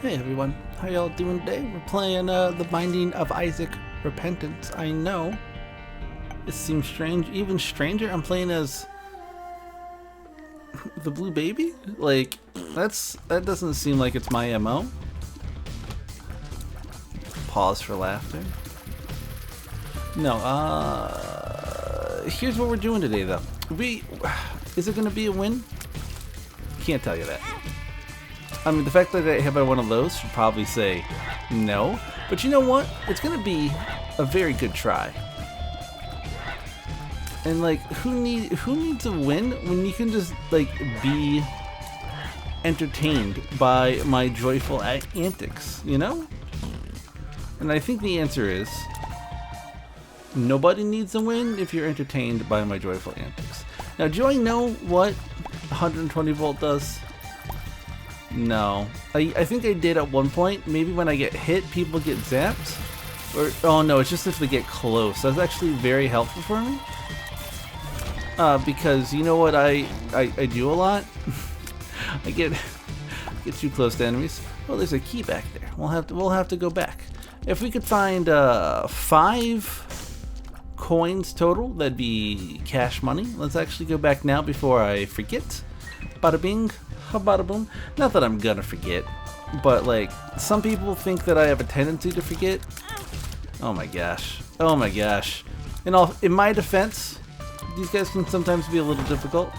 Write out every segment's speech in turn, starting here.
Hey everyone, how y'all doing today? We're playing The Binding of Isaac Repentance. I know, it seems strange, even stranger. I'm playing as the blue baby? Like, that doesn't seem like it's my MO. Pause for laughter. No, here's what we're doing today though. Is it gonna be a win? Can't tell you that. I mean, the fact that I have one of those should probably say no. But you know what? It's gonna be a very good try. And like, who needs a win when you can just like be entertained by my joyful antics, you know? And I think the answer is nobody needs a win if you're entertained by my joyful antics. Now, do I know what 120 volt does? No. I think I did at one point. Maybe when I get hit, people get zapped. Or, oh no, it's just if they get close. That's actually very helpful for me. Because you know what I do a lot? I get too close to enemies. Oh, there's a key back there. We'll have to go back. If we could find 5 coins total, that'd be cash money. Let's actually go back now before I forget. Bada bing, bada boom. Not that I'm gonna forget, but like, some people think that I have a tendency to forget. Oh my gosh. Oh my gosh. In my defense, these guys can sometimes be a little difficult.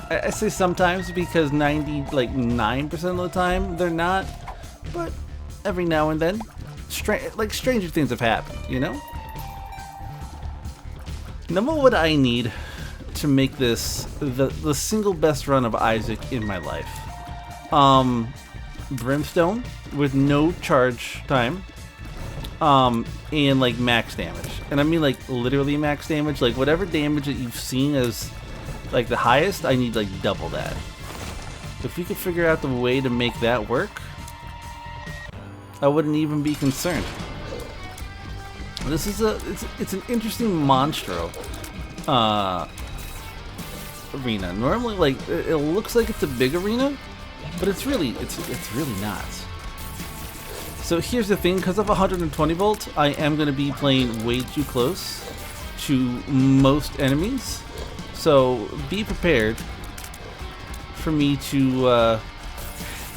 I say sometimes because 9% of the time they're not, but every now and then, stranger things have happened, you know? Now, what would I need to make this the single best run of Isaac in my life? Brimstone with no charge time, and like max damage. And I mean like literally max damage, like whatever damage that you've seen as like the highest, I need like double that. If we could figure out the way to make that work, I wouldn't even be concerned. This is it's an interesting monstro arena. Normally, like it looks like it's a big arena, but it's really not. So here's the thing: because of 120 volt, I am going to be playing way too close to most enemies. So be prepared for me to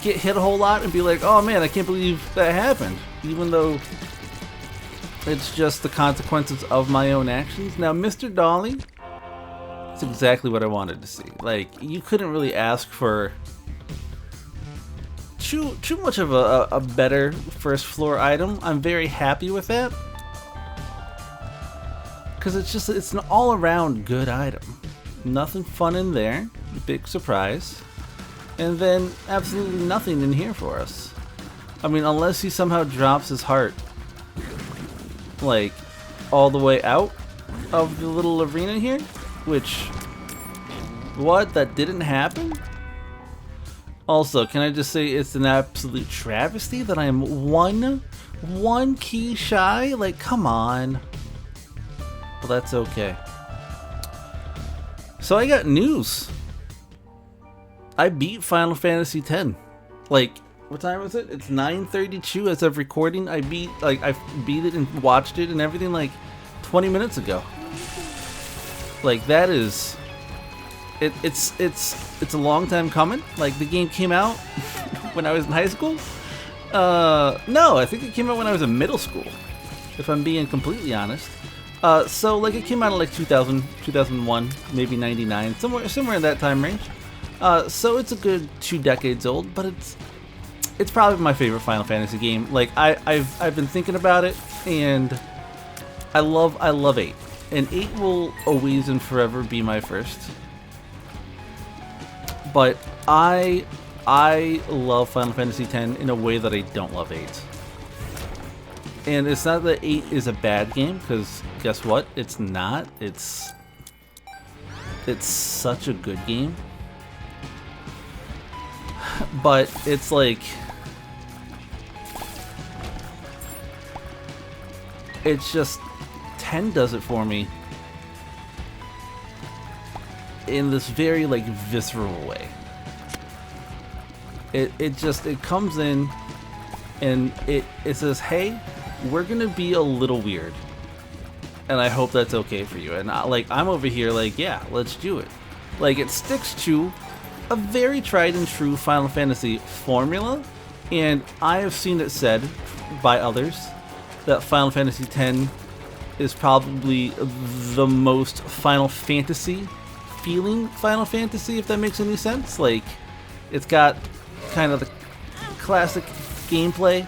get hit a whole lot and be like, "Oh man, I can't believe that happened," even though it's just the consequences of my own actions. Now, Mr. Dolly, it's exactly what I wanted to see. Like, you couldn't really ask for too much of a better first floor item. I'm very happy with that, because it's an all-around good item. Nothing fun in there, big surprise, and then absolutely nothing in here for us. I mean, unless he somehow drops his heart like all the way out of the little arena here, which that didn't happen. Also, can I just say it's an absolute travesty that I am one key shy? Like, come on. Well, that's okay. So I got news. I beat Final Fantasy X. Like, what time is it? It's 9:32 as of recording. I beat it and watched it and everything like 20 minutes ago. Like, that is it's a long time coming. Like, the game came out when I was in high school. No, I think it came out when I was in middle school, if I'm being completely honest. So like, it came out in like 2000, 2001, maybe 99, somewhere in that time range. So it's a good 2 decades old, but it's probably my favorite Final Fantasy game. Like, I've been thinking about it, and I love 8, and 8 will always and forever be my first. But I love Final Fantasy X in a way that I don't love 8. And it's not that 8 is a bad game, because guess what? It's not. It's such a good game. But it's like, it's just 10 does it for me in this very like visceral way. It comes in and it says, hey, we're gonna be a little weird, and I hope that's okay for you. And I'm over here like, yeah, let's do it. Like, it sticks to a very tried and true Final Fantasy formula, and I have seen it said by others that Final Fantasy X is probably the most Final Fantasy feeling Final Fantasy, if that makes any sense. Like, it's got kind of the classic gameplay.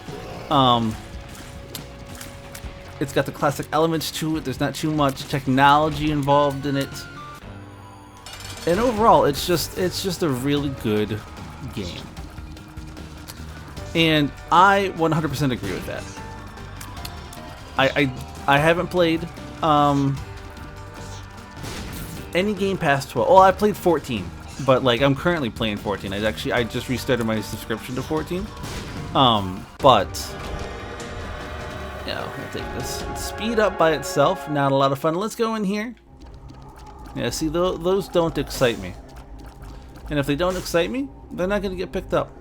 It's got the classic elements to it. There's not too much technology involved in it. And overall, it's just a really good game. And I 100% agree with that. I haven't played any game past 12. Oh, I played 14, but like I'm currently playing 14. I just restarted my subscription to 14. But yeah, I'll take this. Speed up by itself, not a lot of fun. Let's go in here. Yeah, see, those don't excite me. And if they don't excite me, they're not going to get picked up.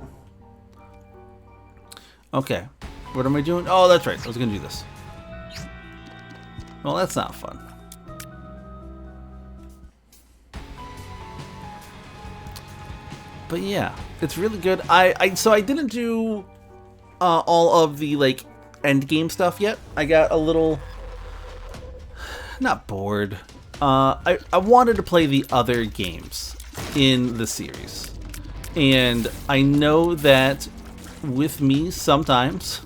Okay, what am I doing? Oh, that's right, I was going to do this. Well, that's not fun. But yeah, it's really good. So I didn't do all of the like end game stuff yet. I got a little not bored. I wanted to play the other games in the series, and I know that with me sometimes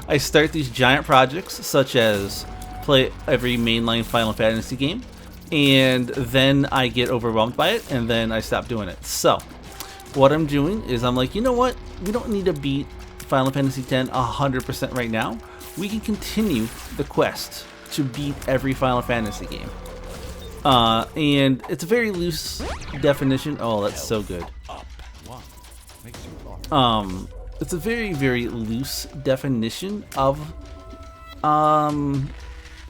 I start these giant projects such as play every mainline Final Fantasy game, and then I get overwhelmed by it, and then I stop doing it. So what I'm doing is I'm like, you know what? We don't need to beat Final Fantasy X 100% right now. We can continue the quest to beat every Final Fantasy game. And it's a very loose definition. Oh, that's so good. It's a very, very loose definition of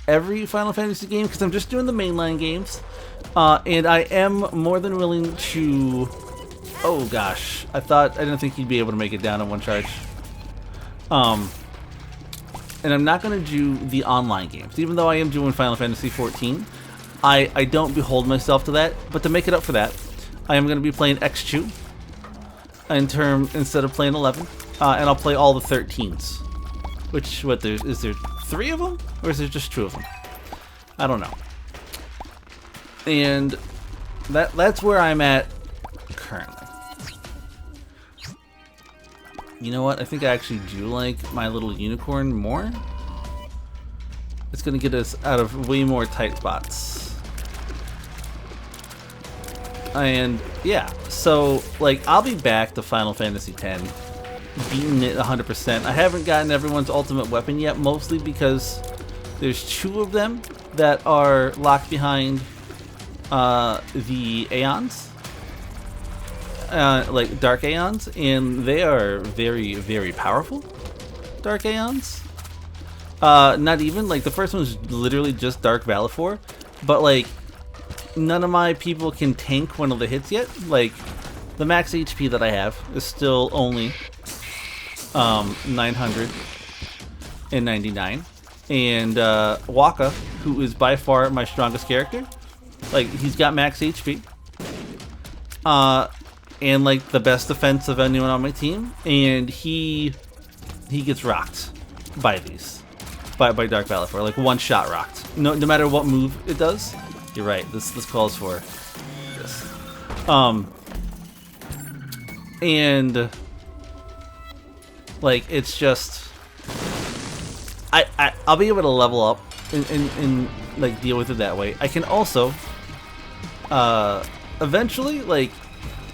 every Final Fantasy game, because I'm just doing the mainline games. And I am more than willing to... Oh gosh, I didn't think you'd be able to make it down in one charge. And I'm not going to do the online games, even though I am doing Final Fantasy 14. I don't behold myself to that, but to make it up for that, I am going to be playing X2 instead of playing 11, and I'll play all the 13s. Is there 3 of them, or is there just 2 of them? I don't know. And that's where I'm at currently. You know what? I think I actually do like my little unicorn more. It's gonna get us out of way more tight spots. And yeah, so like I'll be back to Final Fantasy X, beating it 100%. I haven't gotten everyone's ultimate weapon yet, mostly because there's 2 of them that are locked behind the Aeons. Like Dark Aeons, and they are very, very powerful Dark Aeons. Not even, like, the first one's literally just Dark Valifor, but like none of my people can tank one of the hits yet. Like, the max HP that I have is still only 999, and Waka, who is by far my strongest character, like, he's got max HP. And like the best defense of anyone on my team, and he gets rocked by these, by Dark Valifor, like one shot rocked. No matter what move it does. You're right. This calls for this. And like it's just I'll be able to level up and like deal with it that way. I can also eventually, like,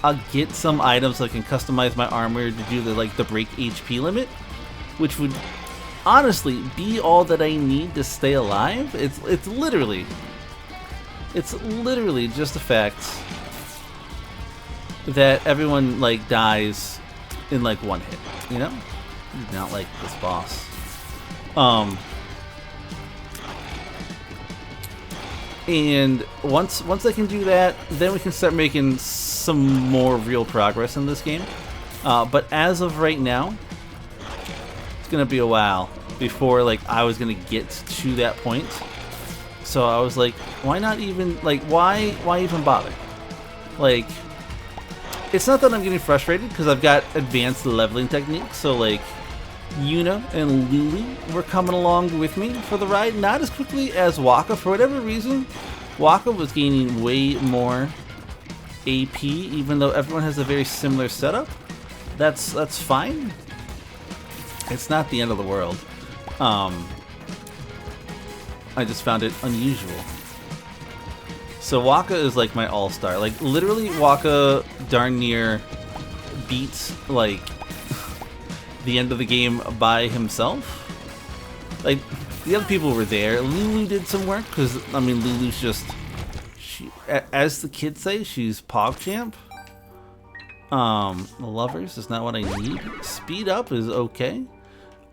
I'll get some items so I can customize my armor to do the break HP limit, which would honestly be all that I need to stay alive. It's literally just the fact that everyone like dies in like one hit, you know? Not like this boss. And once I can do that, then we can start making some more real progress in this game. But as of right now, it's gonna be a while before like I was gonna get to that point. So I was like, why not even like why even bother? Like, it's not that I'm getting frustrated because I've got advanced leveling techniques. So like, Yuna and Lulu were coming along with me for the ride, not as quickly as Wakka. For whatever reason, Wakka was gaining way more AP, even though everyone has a very similar setup. That's fine. It's not the end of the world. I just found it unusual. So Wakka is like my all-star. Like literally, Wakka darn near beats like the end of the game by himself. Like the other people were there. Lulu did some work because I mean Lulu's just, as the kids say, she's PogChamp. Lovers is not what I need. Speed up is okay.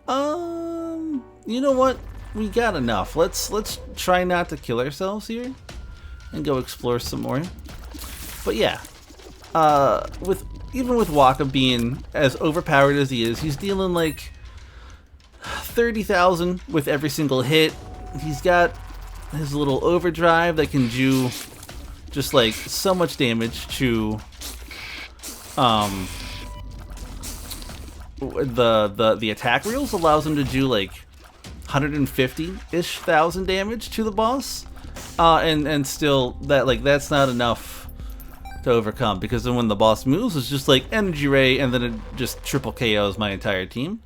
You know what? We got enough. Let's try not to kill ourselves here and go explore some more. But yeah, even with Wakka being as overpowered as he is, he's dealing like 30,000 with every single hit. He's got his little overdrive that can do just like so much damage to the attack reels allows him to do like 150-ish thousand damage to the boss, and still that's not enough to overcome, because then when the boss moves, it's just like energy ray and then it just triple KOs my entire team,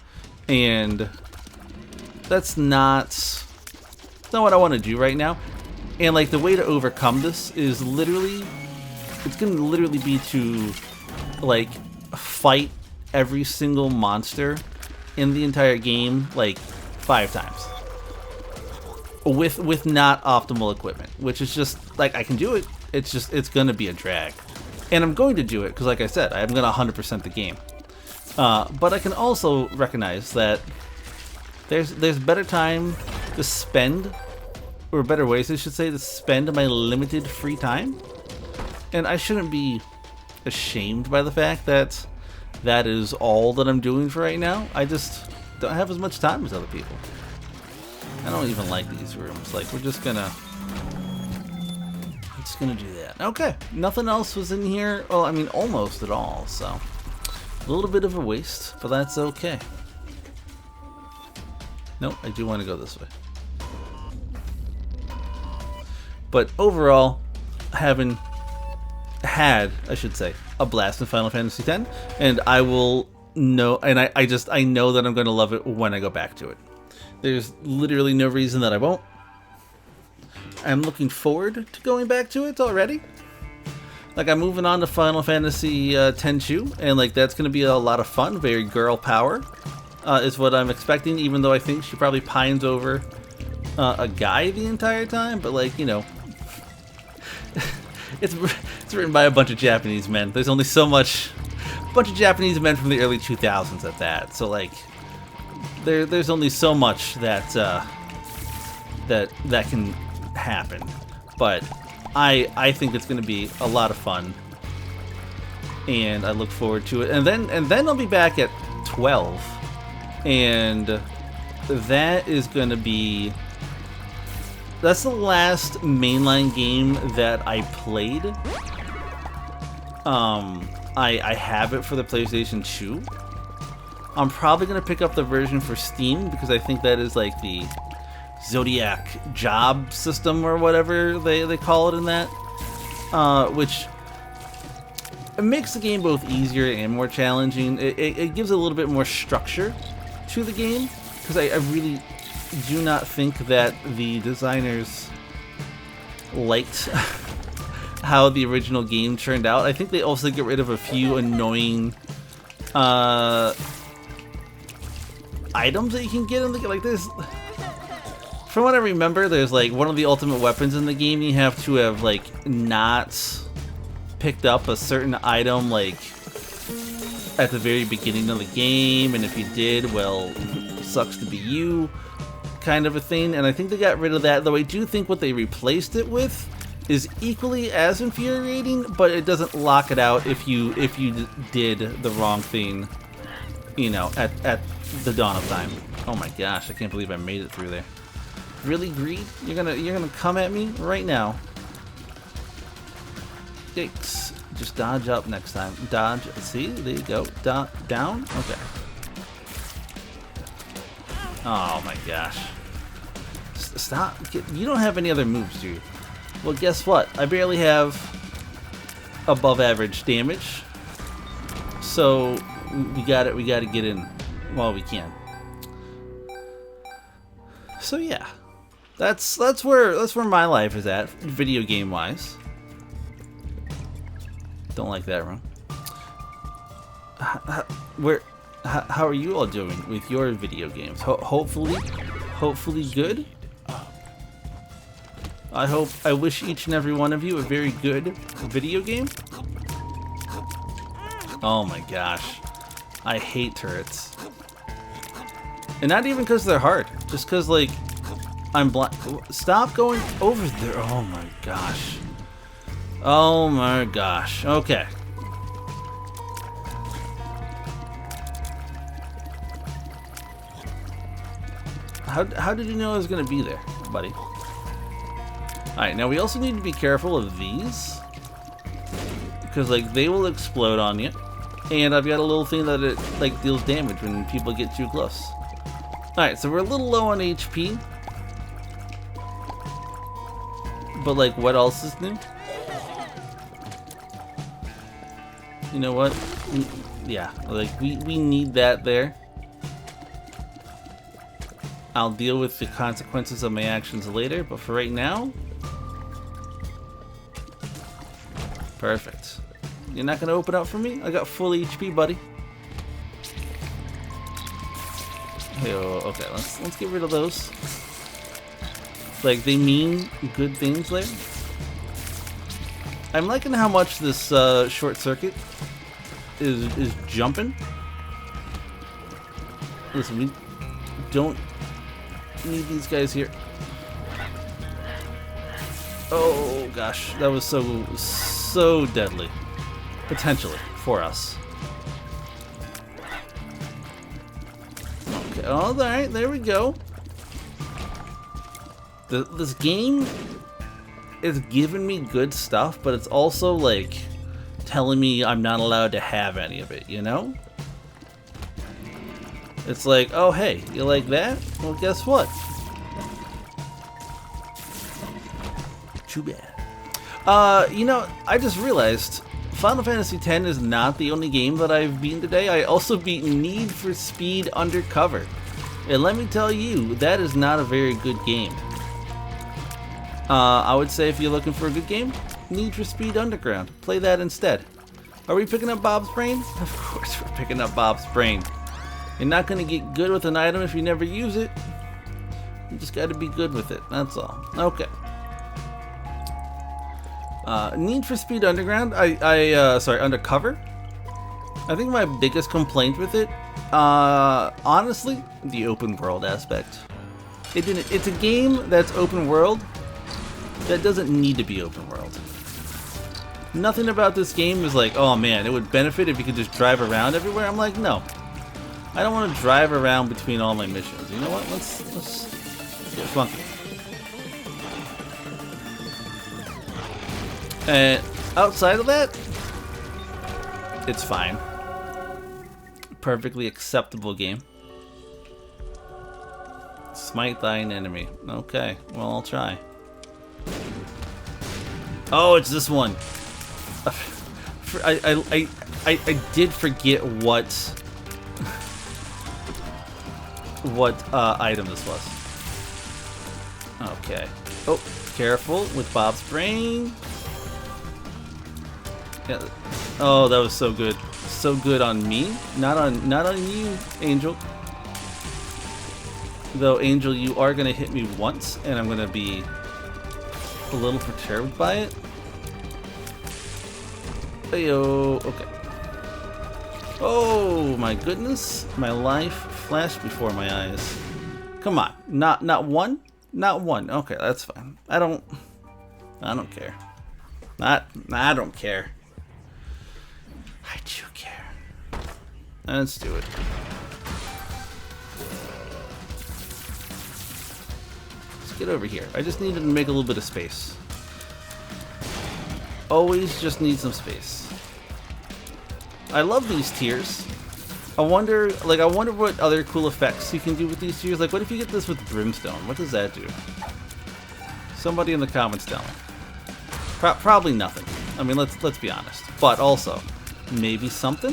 and that's not what I want to do right now. And like the way to overcome this is it's gonna literally be to like fight every single monster in the entire game like 5 times with not optimal equipment, which is just like, I can do it, it's gonna be a drag, and I'm going to do it because like I said, I'm gonna 100% the game, but I can also recognize that there's better time to spend, or better ways I should say, to spend my limited free time, and I shouldn't be ashamed by the fact that that is all that I'm doing for right now. I just don't have as much time as other people. I don't even like these rooms. Like, we're just gonna do that. Okay, nothing else was in here. Well, I mean, almost at all, so a little bit of a waste, but that's okay. Nope, I do want to go this way. But overall, having had, I should say, a blast in Final Fantasy X, and I will know, and I know that I'm going to love it when I go back to it. There's literally no reason that I won't. I'm looking forward to going back to it already. Like, I'm moving on to Final Fantasy X-2, and like that's going to be a lot of fun. Very girl power is what I'm expecting, even though I think she probably pines over a guy the entire time, but like, you know, it's written by a bunch of Japanese men. There's only so much, a bunch of Japanese men from the early 2000s at that. So like, there's only so much that that can happen. But I think it's going to be a lot of fun, and I look forward to it. And then I'll be back at 12, and that is going to be. That's the last mainline game that I played. I have it for the PlayStation 2. I'm probably going to pick up the version for Steam, because I think that is like the Zodiac job system or whatever they call it in that. Which it makes the game both easier and more challenging. It gives a little bit more structure to the game, because I really do not think that the designers liked how the original game turned out. I think they also get rid of a few annoying items that you can get in the game. Like, there's, from what I remember, there's like one of the ultimate weapons in the game, you have to have like not picked up a certain item like at the very beginning of the game, and if you did, well, sucks to be you, kind of a thing. And I think they got rid of that, though I do think what they replaced it with is equally as infuriating, but it doesn't lock it out if you did the wrong thing, you know, at the dawn of time. Oh my gosh, I can't believe I made it through there. Really, Greed? You're gonna come at me right now? Yikes. Just dodge up next time. Dodge. See? There you go. Down? Okay. Oh my gosh. Stop. You don't have any other moves, do you? Well, guess what? I barely have above average damage. So we gotta get in while we can. So yeah. That's where my life is at, video game wise. Don't like that wrong. How are you all doing with your video games? Hopefully good. I wish each and every one of you a very good video game. Oh my gosh, I hate turrets, and not even because they're hard, just because like I'm blind. Stop going over there. Oh my gosh. Oh my gosh. Okay. How did you know I was gonna be there, buddy? Alright, now we also need to be careful of these, because like they will explode on you, and I've got a little thing that it like deals damage when people get too close. Alright, so we're a little low on HP, but like what else is new? You know what? Yeah, like we need that there. I'll deal with the consequences of my actions later, but for right now, perfect. You're not gonna open up for me? I got full HP, buddy. Hey, okay, let's get rid of those. Like they mean good things there. I'm liking how much this short circuit is jumping. Listen, we don't need these guys here. Oh gosh, that was so deadly, potentially for us. Okay, all right, there we go. This game is giving me good stuff, but it's also like telling me I'm not allowed to have any of it, you know? It's like, oh hey, you like that? Well, guess what? Too bad. You know, I just realized Final Fantasy X is not the only game that I've beaten today. I also beat Need for Speed Undercover. And let me tell you, that is not a very good game. I would say if you're looking for a good game, Need for Speed Underground. Play that instead. Are we picking up Bob's brain? Of course we're picking up Bob's brain. You're not going to get good with an item if you never use it. You just got to be good with it. That's all. Okay. Need for Speed Underground. Sorry, Undercover. I think my biggest complaint with it, honestly, the open world aspect. It's a game that's open world that doesn't need to be open world. Nothing about this game is like, oh man, it would benefit if you could just drive around everywhere. I'm like, no. I don't want to drive around between all my missions. You know what? Let's get funky. And outside of that, it's fine. Perfectly acceptable game. Smite thine enemy. Okay, well I'll try. Oh, it's this one. I did forget what item this was. Okay. Oh, careful with Bob's brain. Yeah. Oh, that was so good. So good on me. Not on you, Angel. Though, Angel, you are gonna hit me once, and I'm gonna be a little perturbed by it. Heyo. Okay. Oh my goodness. My life flashed before my eyes. Come on. Not one? Not one. Okay, that's fine. I don't care. I don't care. I do care. Let's do it. Let's get over here. I just needed to make a little bit of space. Always just need some space. I love these tiers. I wonder what other cool effects you can do with these tiers. Like, what if you get this with brimstone? What does that do? Somebody in the comments tell me. Probably nothing. I mean, let's be honest. But also, maybe something?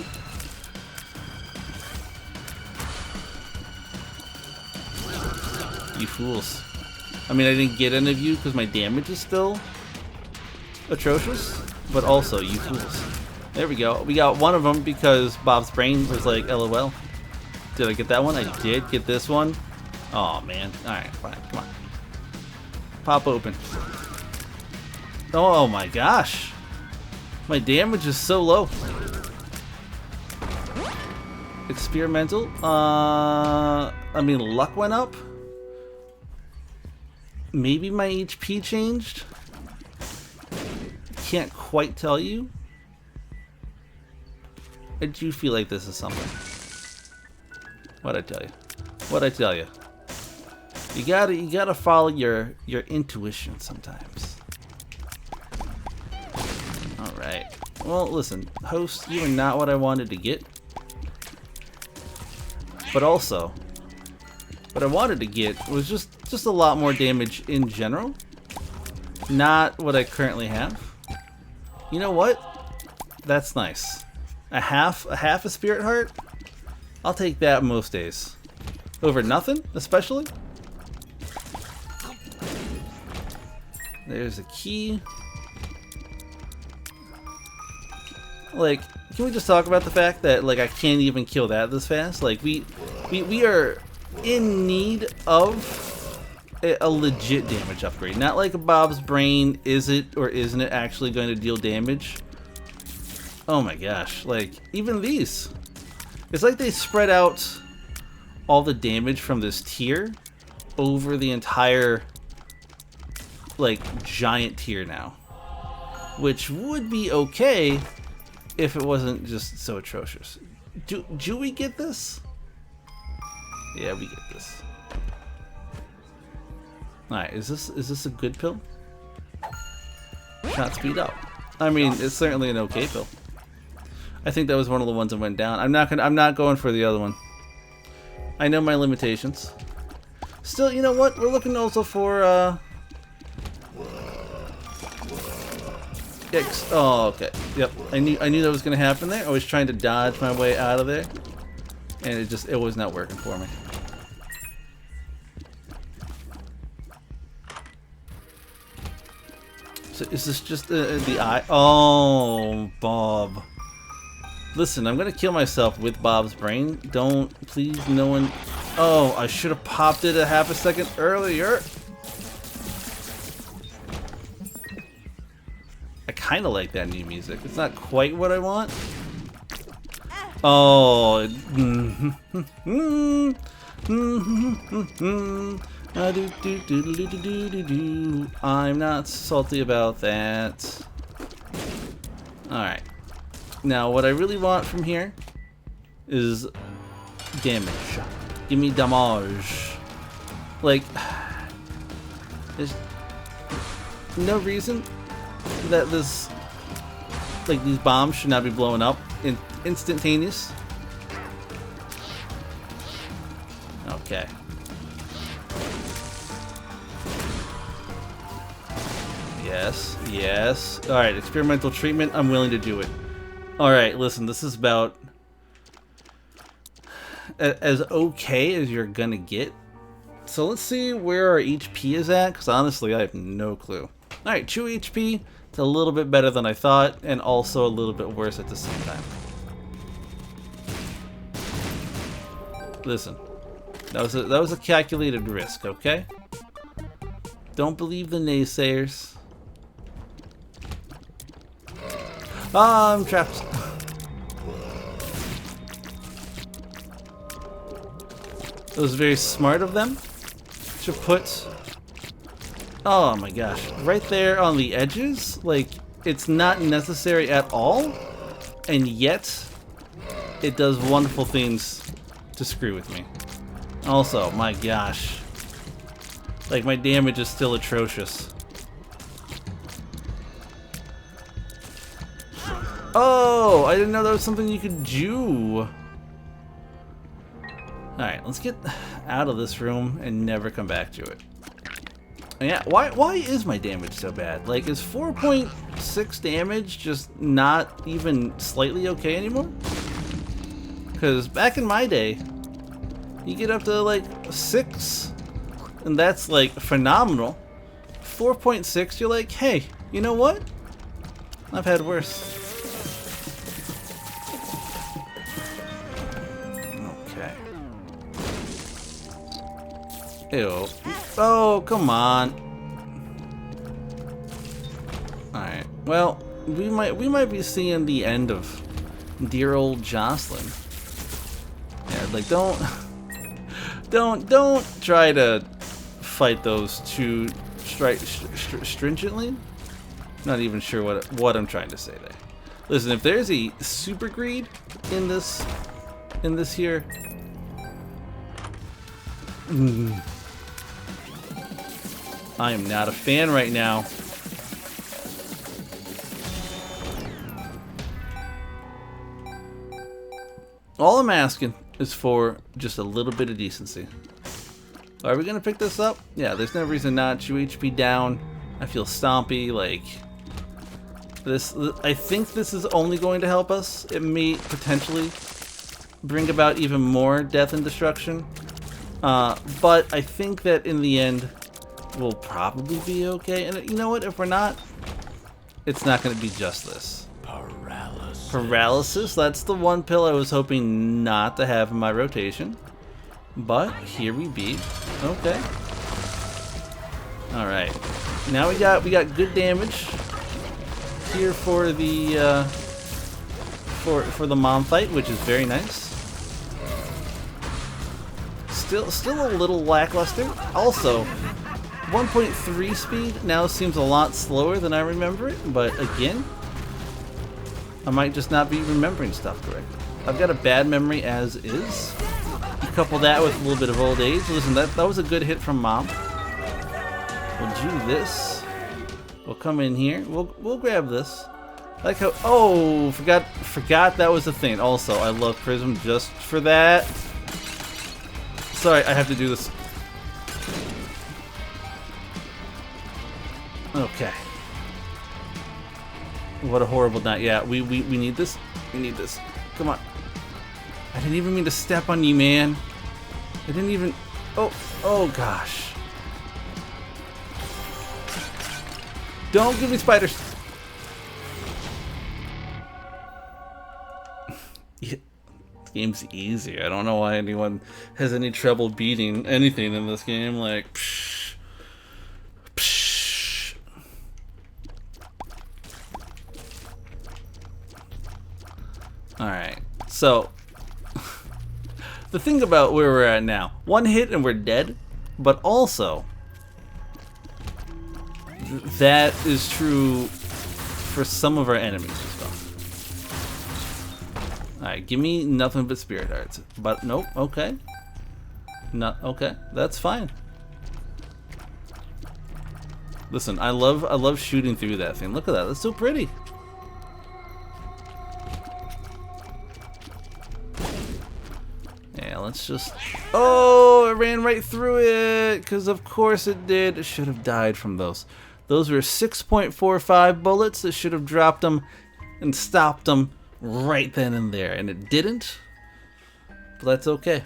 You fools. I mean, I didn't get any of you because my damage is still atrocious. But also, you fools. There we go. We got one of them because Bob's brain was like, LOL. Did I get that one? I did get this one. Oh man. Alright, fine. Come on. Pop open. Oh my gosh. My damage is so low. Experimental. I mean, luck went up. Maybe my HP changed. Can't quite tell you. I do feel like this is something. What'd I tell you? What'd I tell you? You gotta follow your intuition sometimes. Alright. Well, listen, host, you are not what I wanted to get. But also, what I wanted to get was just a lot more damage in general. Not what I currently have. You know what? That's nice. A half a spirit heart? I'll take that most days. Over nothing, especially. There's a key. Like, can we just talk about the fact that, like, I can't even kill that this fast? Like, we are in need of a legit damage upgrade. Not like a Bob's brain, is it or isn't it actually going to deal damage? Oh my gosh, like, even these. It's like they spread out all the damage from this tier over the entire, like, giant tier now. Which would be okay if it wasn't just so atrocious. Do we get this? Yeah, we get this. Alright, is this a good pill? Shot speed up. I mean, it's certainly an okay pill. I think that was one of the ones that went down. I'm not going for the other one. I know my limitations. Still, you know what? We're looking also for oh, okay. Yep. I knew that was gonna happen there. I was trying to dodge my way out of there, and it was not working for me. So is this just the eye? Oh, Bob. Listen, I'm gonna kill myself with Bob's brain. Don't, please, no one. Oh, I should have popped it a half a second earlier. I kind of like that new music. It's not quite what I want. Oh. I'm not salty about that. Alright. Now, what I really want from here is damage. Give me damage. Like, there's no reason that this, like, these bombs should not be blowing up instantaneous. Okay. Yes, yes. Alright, experimental treatment. I'm willing to do it. Alright, listen, this is about as okay as you're gonna get. So let's see where our HP is at, because honestly, I have no clue. Alright, true HP. It's a little bit better than I thought, and also a little bit worse at the same time. Listen, that was a calculated risk, okay? Don't believe the naysayers. Ah, I'm trapped. It was very smart of them to put, oh my gosh, right there on the edges. Like, it's not necessary at all, and yet it does wonderful things to screw with me. Also, my gosh. Like, my damage is still atrocious. Oh, I didn't know that was something you could do. Alright, let's get out of this room and never come back to it. Yeah, why is my damage so bad? Like, is 4.6 damage just not even slightly okay anymore? Because back in my day, you get up to like 6, and that's like phenomenal. 4.6, you're like, hey, you know what? I've had worse. Okay. Ew. Oh, come on. Alright. Well, we might be seeing the end of dear old Jocelyn. Yeah, like don't try to fight those too stringently. Not even sure what I'm trying to say there. Listen, if there's a super greed in this here, I am not a fan right now. All I'm asking is for just a little bit of decency. Are we gonna pick this up? Yeah, there's no reason not. 2 HP down. I feel stompy. Like this. I think this is only going to help us. It may potentially bring about even more death and destruction. But I think that in the end, we'll probably be okay. And you know what? If we're not, it's not going to be just this. Paralysis. Paralysis. That's the one pill I was hoping not to have in my rotation. But here we be. Okay. All right. Now we got good damage here for the for the mom fight, which is very nice. Still a little lackluster. Also, 1.3 speed now seems a lot slower than I remember it, but again, I might just not be remembering stuff correctly. I've got a bad memory as is. You couple that with a little bit of old age. Listen, that was a good hit from Mom. We'll do this. We'll come in here. We'll grab this. I like how forgot that was a thing. Also, I love Prism just for that. Sorry, I have to do this. Okay. What a horrible night. Yeah, we need this. We need this. Come on. I didn't even mean to step on you, man. I didn't even... Oh gosh. Don't give me spiders. Yeah, this game's easy. I don't know why anyone has any trouble beating anything in this game. Like, psh, psh. Alright, so the thing about where we're at now, one hit and we're dead, but also that is true for some of our enemies as well. Alright, give me nothing but spirit hearts. But nope, okay. Okay, that's fine. Listen, I love shooting through that thing. Look at that, that's so pretty. Yeah, let's just... Oh, it ran right through it! Because of course it did. It should have died from those. Those were 6.45 bullets that should have dropped them and stopped them right then and there. And it didn't. But that's okay.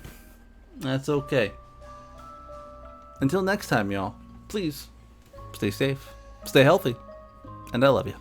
That's okay. Until next time, y'all. Please, stay safe, stay healthy, and I love you.